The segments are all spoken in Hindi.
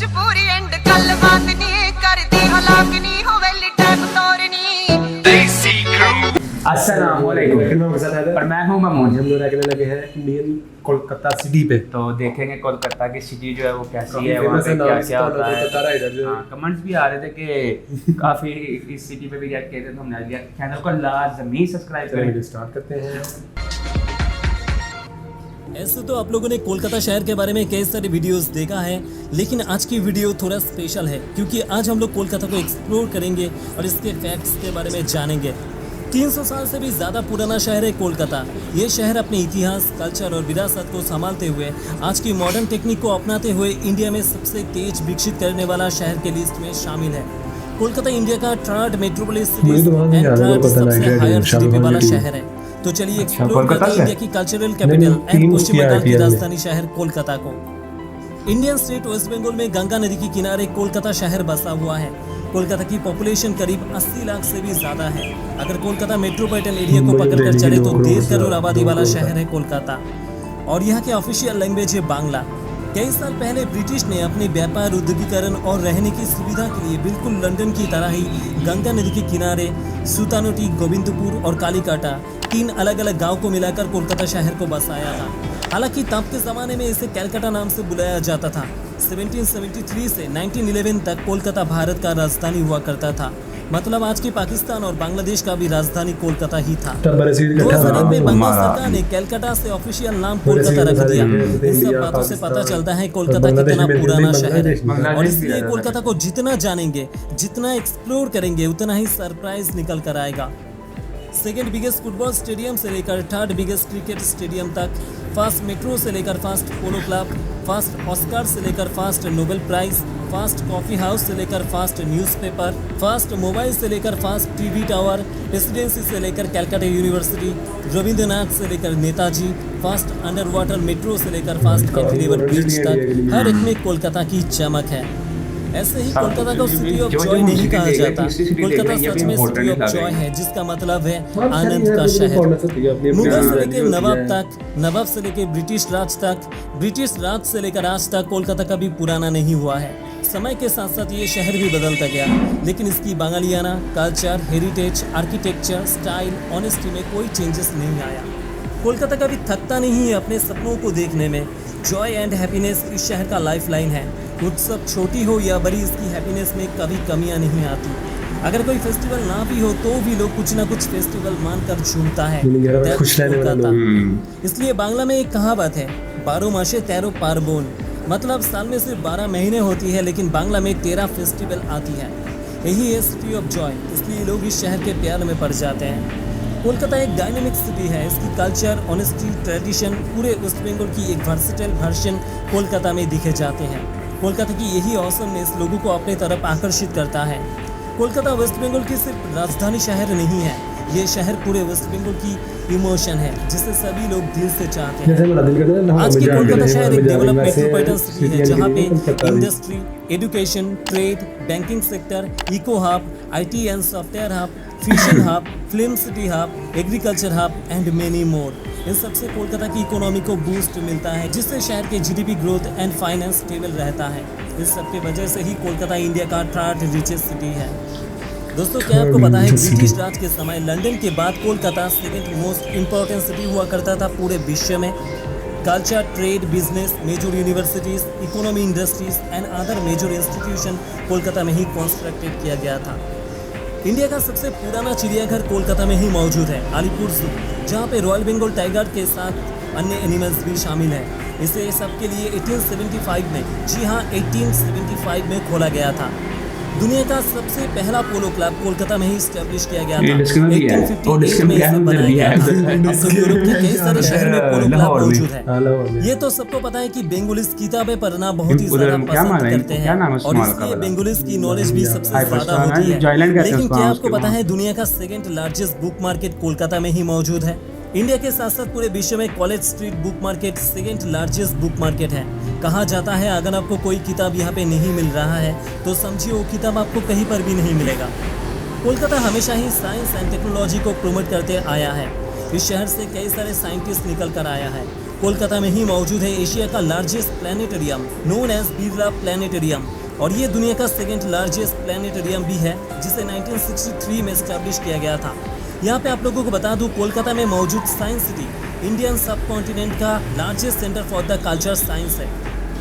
मजबूरी एंड गल बात नहीं करदी हलाक नहीं होवे लिटा तोरनी। अस्सलाम वालेकुम। और मैं हूँ मामून। हम लोग रहने लगे हैं इंडियन कोलकाता सिटी पे। तो देखेंगे कोलकाता की सिटी जो है वो कैसी है, काफी वहाँ famous पे है, क्या नाम क्या होता कोलकाता है। इधर जो है। कमेंट्स भी आ रहे थे कि काफ़ी इस सिटी पे भी रिएक्ट किए थे, तो हमने लिया चैनल को लाजमी सब्सक्राइब करें। चलिए स्टार्ट करते हैं। ऐसे तो आप लोगों ने कोलकाता शहर के बारे में कई सारे वीडियोस देखा है, लेकिन आज की वीडियो थोड़ा स्पेशल है क्योंकि आज हम लोग कोलकाता को एक्सप्लोर करेंगे और इसके फैक्ट्स के बारे में जानेंगे। 300 साल से भी ज़्यादा पुराना शहर है कोलकाता। ये शहर अपने इतिहास, कल्चर और विरासत को संभालते हुए आज की मॉडर्न टेक्निक को अपनाते हुए इंडिया में सबसे तेज विकसित करने वाला शहर के लिस्ट में शामिल है। कोलकाता इंडिया का third metropolis city and third सबसे हायर जीडीपी वाला शहर है। तो चलिए एक्सप्लोर करते हैं इंडिया की कल्चरल कैपिटल एंड पश्चिम बंगाल की राजधानी शहर कोलकाता को। इंडियन स्टेट वेस्ट बंगाल में गंगा नदी के किनारे कोलकाता शहर बसा हुआ है। कोलकाता की पॉपुलेशन करीब 80 लाख से भी ज्यादा है। अगर कोलकाता मेट्रोपॉलिटन एरिया को पकड़कर चले तो 1.5 करोड़ आबादी वाला शहर है कोलकाता और यहाँ की ऑफिशियल लैंग्वेज है बांग्ला। कई साल पहले ब्रिटिश ने अपने व्यापार, उद्योगीकरण और रहने की सुविधा के लिए बिल्कुल लंदन की तरह ही गंगा नदी के किनारे सुतानोटी, गोविंदपुर और कालीकाटा 3 अलग अलग गांव को मिलाकर कोलकाता शहर को बसाया था। हालांकि तब के ज़माने में इसे कैलकाटा नाम से बुलाया जाता था। 1773 से 1911 तक कोलकाता भारत का राजधानी हुआ करता था। मतलब आज के पाकिस्तान और बांग्लादेश का भी राजधानी कोलकाता ही था। 2001 में बंगाल सरकार ने कैलकाटा से ऑफिशियल नाम कोलकाता रख दिया। इन सब बातों से पता चलता है कोलकाता कितना पुराना शहर है और इसलिए कोलकाता को जितना जानेंगे, जितना एक्सप्लोर करेंगे, उतना ही सरप्राइज निकल कर आएगा। सेकेंड बिगेस्ट फुटबॉल स्टेडियम से लेकर थर्ड बिगेस्ट क्रिकेट स्टेडियम तक, फास्ट मेट्रो से लेकर first polo club, first Oscar से लेकर first Nobel prize, first coffee house से लेकर फास्ट न्यूज़पेपर, फास्ट मोबाइल से लेकर फास्ट टीवी टावर, प्रेसिडेंसी से लेकर कैलकाटा यूनिवर्सिटी, रविंद्रनाथ से लेकर Netaji, fast under water metro से लेकर फास्ट कैंटिलीवर ब्रिज तक, हर एक में कोलकाता की चमक है। ऐसे ही कोलकाता को सिटी ऑफ जॉय नहीं कहा जाता। कोलकाता सच में सिटी ऑफ जॉय है, जिसका मतलब है आनंद का शहर। मुगल से लेकर नवाब तक, नवाब से लेकर ब्रिटिश राज तक, ब्रिटिश राज से लेकर आज तक कोलकाता कभी पुराना नहीं हुआ है। समय के साथ साथ ये शहर भी बदलता गया, लेकिन इसकी बांगालियाना culture, heritage, architecture, style, honesty में कोई चेंजेस नहीं आया। कोलकाता कभी थकता नहीं है अपने सपनों को देखने में। जॉय एंड हैप्पीनेस इस शहर का लाइफलाइन है। उत्सव छोटी हो या बड़ी, इसकी हैप्पीनेस में कभी कमियां नहीं आती। अगर कोई फेस्टिवल ना भी हो तो भी लोग कुछ ना कुछ फेस्टिवल मानकर झूमता है। इसलिए बांग्ला में एक कहावत है, 12 मासे 13 पार्बण। मतलब साल में सिर्फ 12 महीने होती है, लेकिन बांग्ला में 13 फेस्टिवल आती है। यही है सिटी ऑफ जॉय, इसलिए लोग इस शहर के प्यार में पड़ जाते हैं। कोलकाता एक डायनेमिक सिटी है। इसकी कल्चर, ऑनेस्टी, ट्रेडिशन पूरे वेस्ट बंगाल की एक वर्सेटाइल वर्जन कोलकाता में दिखे जाते हैं। कोलकाता की यही ऑसमनेस लोगों को अपने तरफ आकर्षित करता है। कोलकाता वेस्ट बंगाल की सिर्फ राजधानी शहर नहीं है, ये शहर पूरे वेस्ट बंगाल की इमोशन है, जिसे सभी लोग दिल से चाहते हैं। आज की कोलकाता शहर एक डेवलप मेट्रोपॉलिटन सिटी है, जहाँ पे industry, education, trade, banking sector, eco hub, IT and software hub, fishing hub, film city hub, agriculture hub and many more. इन सबसे कोलकाता की इकोनॉमी को बूस्ट मिलता है, जिससे शहर के GDP growth and finance stable रहता है। इस सब की वजह से ही कोलकाता इंडिया का थर्ड रिचेस्ट सिटी है। दोस्तों, क्या आपको पता है ब्रिटिश राज के समय लंदन के बाद Kolkata second most important city हुआ करता था पूरे विश्व में। Culture, trade, business, major universities, economy, industries and other major institution Kolkata में ही कंस्ट्रक्टेड किया गया था। इंडिया का सबसे पुराना चिड़ियाघर कोलकाता में ही मौजूद है, अलीपुर जू, जहाँ पे रॉयल बंगाल टाइगर के साथ अन्य एनिमल्स भी शामिल हैं। इसे सबके लिए 1875 में, जी हाँ 1875 में खोला गया था। दुनिया का सबसे पहला पोलो क्लब कोलकाता में ही स्टैब्लिश किया गया था। 1858 में इसे बनाया गया था। अब तो यूरोप के कई सारे शहर में पोलो क्लब मौजूद है। ये तो सबको पता है कि बेंगोलीज किताबें पढ़ना बहुत ही ज्यादा पसंद करते हैं और इसलिए बेंगोलीज की नॉलेज भी सबसे ज्यादा होती है। लेकिन क्या आपको पता है दुनिया का second largest book market Kolkata में ही मौजूद है। इंडिया के साथ साथ पूरे विश्व में college street book market second largest book market है। कहा जाता है अगर आपको कोई किताब यहाँ पे नहीं मिल रहा है तो समझिए वो किताब आपको कहीं पर भी नहीं मिलेगा। कोलकाता हमेशा ही साइंस एंड टेक्नोलॉजी को प्रमोट करते आया है। इस शहर से कई सारे साइंटिस्ट निकल कर आया है। कोलकाता में ही मौजूद है एशिया का largest planetarium known as Birla planetarium, और ये दुनिया का सेकेंड लार्जेस्ट प्लानिटेरियम भी है, जिसे 1963 में एस्टैब्लिश किया गया था। यहाँ पे आप लोगों को बता दूं, कोलकाता में मौजूद साइंस सिटी इंडियन सब कॉन्टिनेंट का largest centre for the culture science है।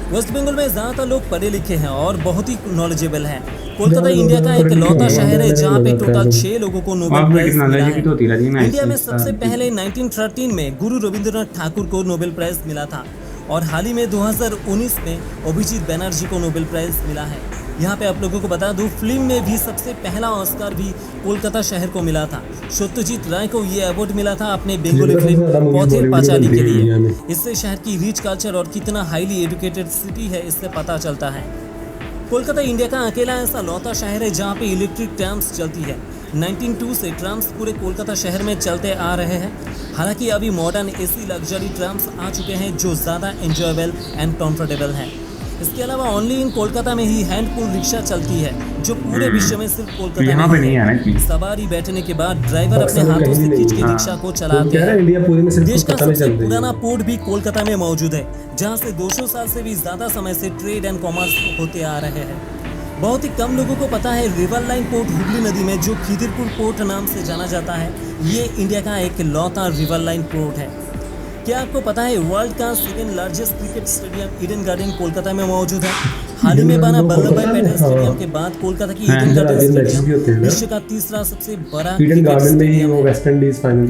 वेस्ट बंगाल में ज़्यादातर लोग पढ़े लिखे हैं और बहुत ही नॉलेजेबल हैं। कोलकाता इंडिया का एक लौता शहर है जहाँ पे टोटल 6 लोगों को नोबेल प्राइज मिला है। इंडिया में सबसे पहले 1913 में गुरु रविंद्रनाथ ठाकुर को नोबेल प्राइज मिला था, और हाल ही में 2019 में अभिजीत बनर्जी को नोबेल प्राइज मिला है। यहाँ पे आप लोगों को बता दूं, फिल्म में भी सबसे पहला ऑस्कर भी कोलकाता शहर को मिला था। सत्यजीत राय को ये अवार्ड मिला था अपने बंगाली फिल्म पौथेर पाचाली के लिए। इससे शहर की रिच कल्चर और कितना हाईली एजुकेटेड सिटी है इससे पता चलता है। कोलकाता इंडिया का अकेला ऐसा लौता शहर है जहाँ पे इलेक्ट्रिक ट्राम्स चलती है। 1902 से ट्राम्स पूरे कोलकाता शहर में चलते आ रहे हैं। हालांकि अभी मॉडर्न एसी लग्जरी ट्राम्स आ चुके हैं जो ज़्यादा एंजॉयबल एंड कंफर्टेबल हैं। इसके अलावा ओनली इन कोलकाता में ही हैंड पुल रिक्शा चलती है, जो पूरे विश्व में सिर्फ कोलकाता में है। सवारी बैठने के बाद ड्राइवर अपने हाथों से खींच के रिक्शा को चलाते हैं। देश का सबसे पुराना पोर्ट भी कोलकाता में मौजूद है, जहाँ से 200 साल से भी ज़्यादा समय से ट्रेड एंड कॉमर्स होते आ रहे हैं। बहुत ही कम लोगों को पता है, रिवर लाइन पोर्ट हुगली नदी में जो खिदिरपुर पोर्ट नाम से जाना जाता है, ये इंडिया का एक लौता रिवर लाइन पोर्ट है। क्या आपको पता है वर्ल्ड का second largest cricket stadium Eden garden Kolkata में मौजूद है। हाल ही में बना वल्लभ भाई पटेल स्टेडियम के बाद कोलकाता की ईडन गार्डन स्टेडियम विश्व का तीसरा सबसे बड़ा क्रिकेट स्टेडियम है।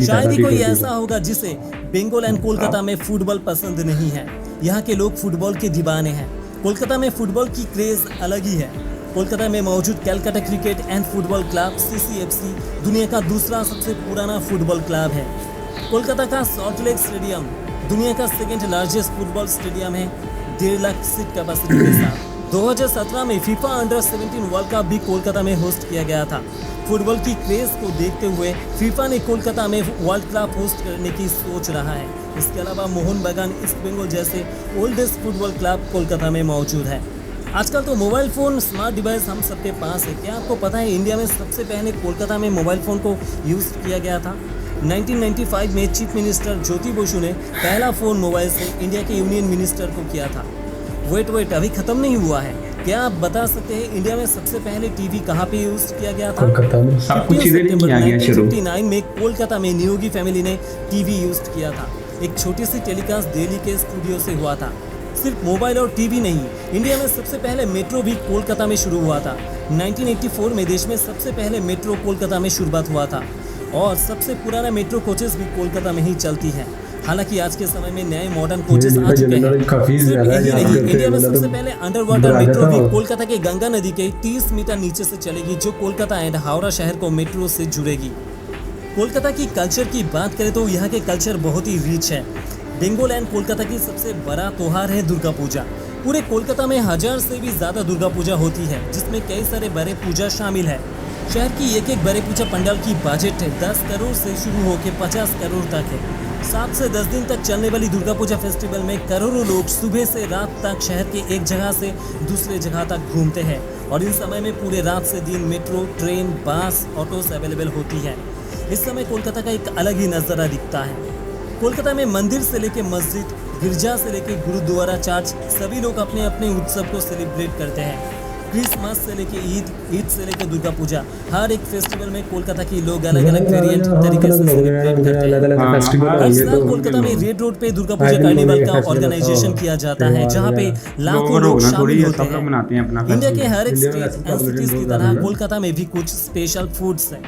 शायद ही कोई ऐसा होगा जिसे बंगाल एंड कोलकाता में फुटबॉल पसंद नहीं है। यहाँ के लोग फुटबॉल के दीवाने हैं। कोलकाता में फुटबॉल की क्रेज अलग ही है। कोलकाता में मौजूद Calcutta cricket and football club CCFC दुनिया का दूसरा सबसे पुराना फुटबॉल क्लब है। कोलकाता का सॉल्ट लेक स्टेडियम दुनिया का सेकेंड लार्जेस्ट फुटबॉल स्टेडियम है 1.5 लाख सीट कैपेसिटी के साथ। 2017 में फीफा अंडर 17 वर्ल्ड कप भी कोलकाता में होस्ट किया गया था। फुटबॉल की क्रेज को देखते हुए फीफा ने कोलकाता में वर्ल्ड कप होस्ट करने की सोच रहा है। इसके अलावा मोहन बागान ईस्ट बंगाल जैसे ओल्डेस्ट फुटबॉल क्लब कोलकाता में मौजूद है। आजकल तो मोबाइल फ़ोन स्मार्ट डिवाइस हम सबके पास है। क्या आपको पता है इंडिया में सबसे पहले कोलकाता में मोबाइल फ़ोन को यूज़ किया गया था। 1995 में चीफ मिनिस्टर ज्योति बसु ने पहला फ़ोन मोबाइल से इंडिया के यूनियन मिनिस्टर को किया था। वेट अभी ख़त्म नहीं हुआ है। क्या आप बता सकते हैं इंडिया में सबसे पहले टीवी कहाँ पे यूज़ किया गया था? 15 सितंबर 1959 में कोलकाता में नियोगी फैमिली ने टीवी यूज़ किया था। एक छोटी सी टेलीकास्ट दिल्ली के स्टूडियो से हुआ था। सिर्फ मोबाइल और टीवी नहीं, इंडिया में सबसे पहले मेट्रो भी कोलकाता में शुरू हुआ था। 1984 में देश में सबसे पहले मेट्रो कोलकाता में शुरुआत हुआ था, और सबसे पुराना मेट्रो कोचेस भी कोलकाता में ही चलती है। हालांकि आज के समय में नए मॉडर्न कोचेस आ चुके हैं। इंडिया में सबसे पहले अंडर वाटर मेट्रो भी कोलकाता के गंगा नदी के 30 मीटर नीचे से चलेगी, जो कोलकाता एंड हावड़ा शहर को मेट्रो से जुड़ेगी। कोलकाता की कल्चर की बात करें तो यहाँ के कल्चर बहुत ही रिच है। बंगाल एंड कोलकाता की सबसे बड़ा त्योहार है दुर्गा पूजा। पूरे कोलकाता में 1000 से भी ज़्यादा दुर्गा पूजा होती है, जिसमें कई सारे बड़े पूजा शामिल है। शहर की एक बड़े पूजा पंडाल की बजट 10 करोड़ से शुरू होकर 50 करोड़ तक है। 7 से 10 दिन तक चलने वाली दुर्गा पूजा फेस्टिवल में करोड़ों लोग सुबह से रात तक शहर के एक जगह से दूसरे जगह तक घूमते हैं, और इन समय में पूरे रात से दिन मेट्रो, ट्रेन, बस, ऑटोस अवेलेबल होती है। इस समय कोलकाता का एक अलग ही नज़ारा दिखता है। कोलकाता में मंदिर से लेके मस्जिद, गिरजा से लेके गुरुद्वारा, चर्च, सभी लोग अपने अपने उत्सव को सेलिब्रेट करते हैं। क्रिसमस से लेके ईद से लेके दुर्गा पूजा, हर एक फेस्टिवल में कोलकाता की लोग अलग अलग वेरिएंट तरीके से सेलिब्रेट करते हैं। हर साल कोलकाता में रेड रोड पे दुर्गा पूजा कार्निवल का ऑर्गेनाइजेशन किया जाता है, जहाँ पे लाखों लोग शामिल होते हैं। इंडिया के हर एक स्टेट एंड सिटीज की तरह कोलकाता में भी कुछ स्पेशल फूड्स हैं।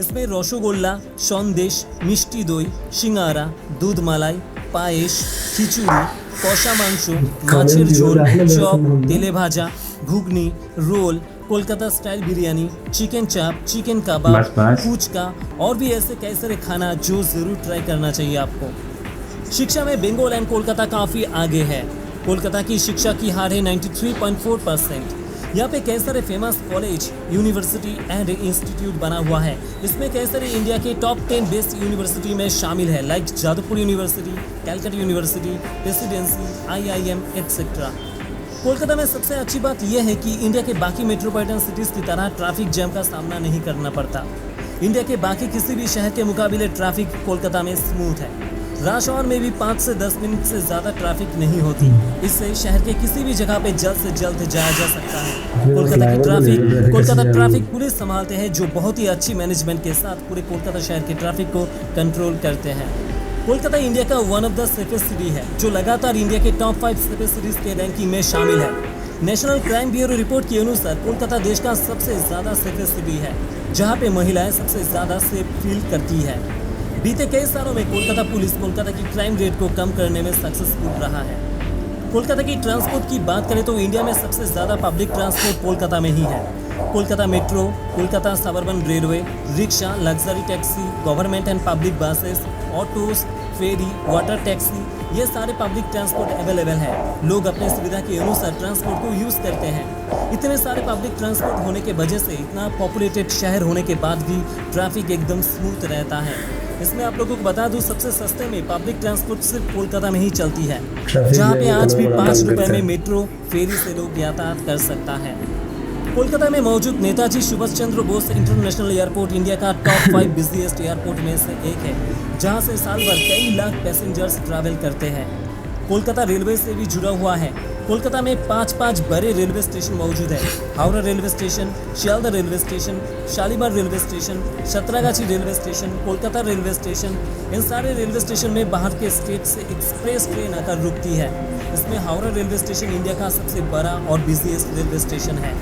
इसमें रसगोल्ला, संदेश, मिष्टी दई, सिंगारा, दूध मलाई, पायेश, खिचुड़ी, कषा मांस, माछेर jhol, chop, tele bhaja, ghugni, roll, Kolkata style biryani, chicken chop, chicken kebab, phuchka और भी ऐसे कई सारे खाना जो ज़रूर ट्राई करना चाहिए आपको। शिक्षा में बंगाल एंड कोलकाता काफ़ी आगे है। कोलकाता की शिक्षा की हार है 93.4%। यहाँ पे कई सारे famous college, university and institute बना हुआ है। इसमें कई सारे इंडिया के टॉप 10 बेस्ट यूनिवर्सिटी में शामिल है, like Jadavpur university, Calcutta university, presidency, IIM etcetera. Kolkata में सबसे अच्छी बात यह है कि इंडिया के बाकी मेट्रोपॉलिटन सिटीज़ की तरह ट्रैफिक जैम का सामना नहीं करना पड़ता। इंडिया के बाकी किसी भी शहर के मुकाबले ट्रैफिक कोलकाता में स्मूथ है। रश आवर में भी 5 से 10 मिनट से ज़्यादा ट्रैफिक नहीं होती। इससे शहर के किसी भी जगह पे जल्द से जल्द जाया जा सकता है। कोलकाता ट्रैफिक पुलिस संभालते हैं, जो बहुत ही अच्छी मैनेजमेंट के साथ पूरे कोलकाता शहर के ट्रैफिक को कंट्रोल करते हैं। कोलकाता इंडिया का one of the safest city है, जो लगातार इंडिया के टॉप 5 सेफेस्ट सिटीज के रैंकिंग में शामिल है। नेशनल क्राइम ब्यूरो रिपोर्ट के अनुसार कोलकाता देश का सबसे ज़्यादा सेफेस्ट सिटी है, जहां पे महिलाएं सबसे ज़्यादा सेफ फील करती है। बीते कई सालों में कोलकाता पुलिस कोलकाता की क्राइम रेट को कम करने में सक्सेसफुल रहा है। कोलकाता की ट्रांसपोर्ट की बात करें तो इंडिया में सबसे ज़्यादा पब्लिक ट्रांसपोर्ट कोलकाता में ही है। Kolkata metro, Kolkata suburban railway, rickshaw, luxury taxi, government and public buses, autos, ferry, water taxi, ये सारे पब्लिक ट्रांसपोर्ट अवेलेबल है। लोग अपने सुविधा के अनुसार ट्रांसपोर्ट को यूज़ करते हैं। इतने सारे पब्लिक ट्रांसपोर्ट होने की वजह से इतना पॉपुलेटेड शहर होने के बाद भी ट्रैफिक एकदम स्मूथ रहता है। इसमें आप लोगों को बता दूं, सबसे सस्ते में पब्लिक ट्रांसपोर्ट सिर्फ कोलकाता में ही चलती है, जहां पे आज भी 5 रुपए में मेट्रो फेरी से लोग यातायात कर सकता है। कोलकाता में मौजूद Netaji Subhash Chandra Bose international airport India का टॉप 5 बिजिएस्ट एयरपोर्ट में से एक है, जहां से साल भर कई लाख पैसेंजर्स ट्रैवल करते हैं। कोलकाता रेलवे से भी जुड़ा हुआ है। कोलकाता में 5 बड़े रेलवे स्टेशन मौजूद है। Howrah railway station, Sealdah railway station, Shalimar railway station, Santragachi railway station, Kolkata railway station. इन सारे रेलवे स्टेशन में बाहर के स्टेट से एक्सप्रेस ट्रेन आकर रुकती है। इसमें हावड़ा रेलवे स्टेशन इंडिया का सबसे बड़ा और बिजिएस्ट रेलवे स्टेशन है।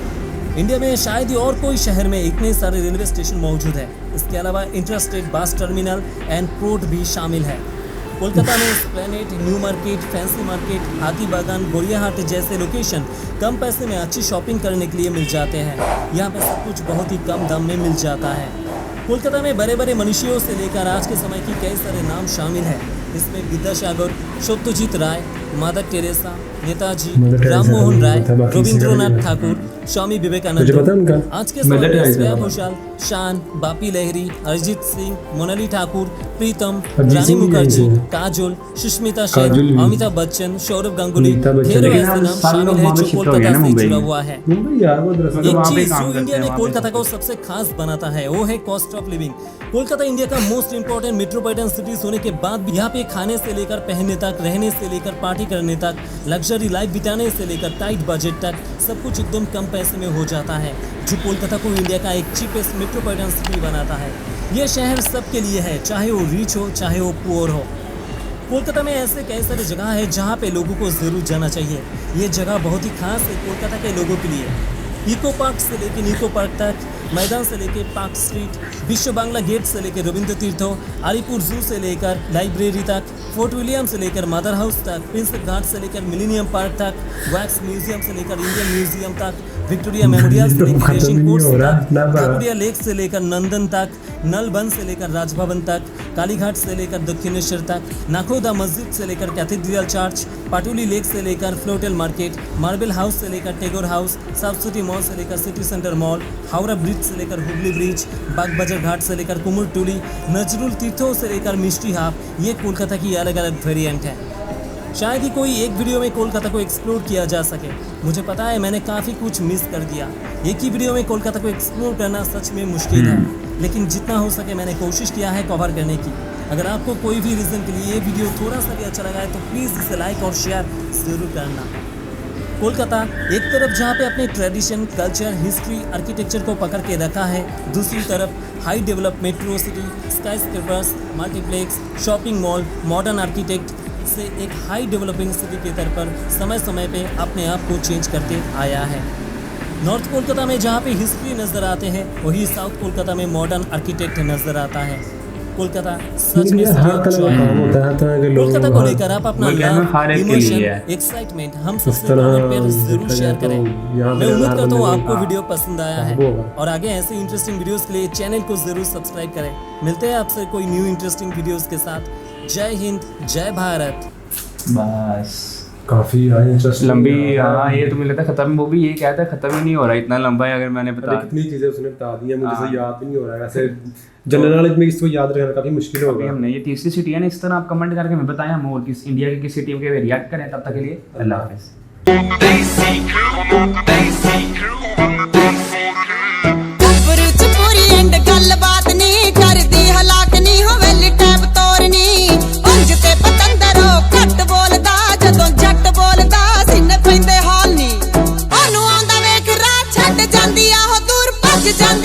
इंडिया में शायद ही और कोई शहर में इतने सारे रेलवे स्टेशन मौजूद है। इसके अलावा interstate bus terminal and port भी शामिल है। कोलकाता में Esplanade, new market, fancy market, हाथी बागान, गोरियाहाट जैसे लोकेशन कम पैसे में अच्छी शॉपिंग करने के लिए मिल जाते हैं। यहाँ पर सब कुछ बहुत ही कम दाम में मिल जाता है। कोलकाता में बड़े बड़े मनुष्यों से लेकर आज के समय की कई सारे नाम शामिल हैं। इसमें विद्यासागर, सत्यजीत राय, मदर टेरेसा, नेताजी, राम मोहन राय, रविंद्रनाथ ठाकुर, स्वामी विवेकानंद, आज के समय में श्रेया घोषाल, शान, बापी लहरी, अरिजीत सिंह, मोनाली ठाकुर, प्रीतम, रानी मुखर्जी, काजोल, सुष्मिता सेन, अमिताभ बच्चन, सौरभ गांगुली, ढेरों ऐसे नाम शामिल हैं जो कोलकाता से जुड़ा हुआ है। एक चीज जो इंडिया में कोलकाता को सबसे खास बनाता है वो है cost of living. Kolkata India का मोस्ट इंपोर्टेंट मेट्रोपॉलिटन सिटीज होने के बाद भी यहाँ पे खाने से लेकर पहनने तक, रहने से लेकर पार्टी करने तक, लग्जरी लाइफ बिताने से लेकर टाइट बजट तक सब कुछ एकदम कम पैसे में हो जाता है, जो कोलकाता को इंडिया का एक चीपेस्ट मेट्रोपॉलिटन सिटी बनाता है। ये शहर सबके लिए है, चाहे वो रिच हो चाहे वो पुअर हो। कोलकाता में ऐसे कई सारी जगह है जहाँ पे लोगों को ज़रूर जाना चाहिए। ये जगह बहुत ही खास है कोलकाता के लोगों के लिए। इको पार्क से लेकर निको पार्क तक, मैदान से लेकर पार्क स्ट्रीट, विश्व बांग्ला गेट से लेकर रविंद्र तीर्थों, अलीपुर जू से लेकर लाइब्रेरी तक, फोर्ट विलियम से लेकर मदर हाउस तक, प्रिंस घाट से लेकर मिलेनियम पार्क तक, वैक्स म्यूजियम से लेकर इंडियन म्यूजियम तक, विक्टोरिया मेमोरियल से लेकर रेसिंग कोर्स तक, ठाकुरिया लेक से लेकर नंदन तक, नलबन से लेकर राजभवन तक, कालीघाट से लेकर दक्षिणेश्वर तक, नाखोदा मस्जिद से लेकर कैथेड्रल चर्च, पाटुली लेक से लेकर फ्लोटेल मार्केट, मार्बल हाउस से लेकर Tagore house, south city mall से लेकर city centre mall, Howrah bridge से लेकर हुगली ब्रिज, बागबाजार घाट से लेकर कुमुरटुली, नजरुल तीर्थों से लेकर मिस्ट्री हाफ, ये कोलकाता की अलग अलग वेरिएंट है। शायद ही कोई एक वीडियो में कोलकाता को एक्सप्लोर किया जा सके। मुझे पता है मैंने काफ़ी कुछ मिस कर दिया। एक ही वीडियो में कोलकाता को एक्सप्लोर करना सच में मुश्किल है, लेकिन जितना हो सके मैंने कोशिश किया है कवर करने की। अगर आपको कोई भी रीज़न के लिए ये वीडियो थोड़ा सा भी अच्छा लगा है तो प्लीज़ इसे लाइक और शेयर ज़रूर करना। कोलकाता एक तरफ जहाँ पे अपने ट्रेडिशन, कल्चर, हिस्ट्री, आर्किटेक्चर को पकड़ के रखा है, दूसरी तरफ high develop metro city, sky scrapers, multiplex, shopping mall, modern architect से एक हाई डेवलपिंग सिटी के तौर पर समय समय पे अपने आप को चेंज करते आया है। नॉर्थ कोलकाता में जहाँ पे हिस्ट्री नज़र आते हैं, वही साउथ कोलकाता में मॉडर्न आर्किटेक्ट नज़र आता है। कोलकाता सच में कोलकाता को लेकर आप अपना लव, इमोशन, एक्साइटमेंट हम सबसे कमेंट पे जरूर शेयर करें। मैं उम्मीद करता हूँ आपको वीडियो पसंद आया है और आगे ऐसे इंटरेस्टिंग वीडियोस के लिए चैनल को जरूर सब्सक्राइब करें। मिलते हैं आपसे कोई न्यू इंटरेस्टिंग वीडियोस के साथ। जय हिंद, जय भारत। बस काफी लंबी, हाँ ये तो मुझे लगता है खत्म, वो भी ये कहता है खत्म ही नहीं हो रहा इतना लंबा है। अगर मैंने बता कितनी चीजें उसने बता दी है, मुझे से याद भी नहीं हो रहा है। वैसे जनरल नॉलेज में इसको याद रखना काफी मुश्किल होगा। हमने ये तीसरी सिटी है ना, इस तरह आप कमेंट करके हमें बताएं, हम और किस इंडिया की किस सिटी के रिएक्ट करें। तब तक के लिए अल्लाह हाफिज़। गलबात नहीं करदी, हलाक नहीं होवे टैब तोड़नी, ਜਾਂਦੀ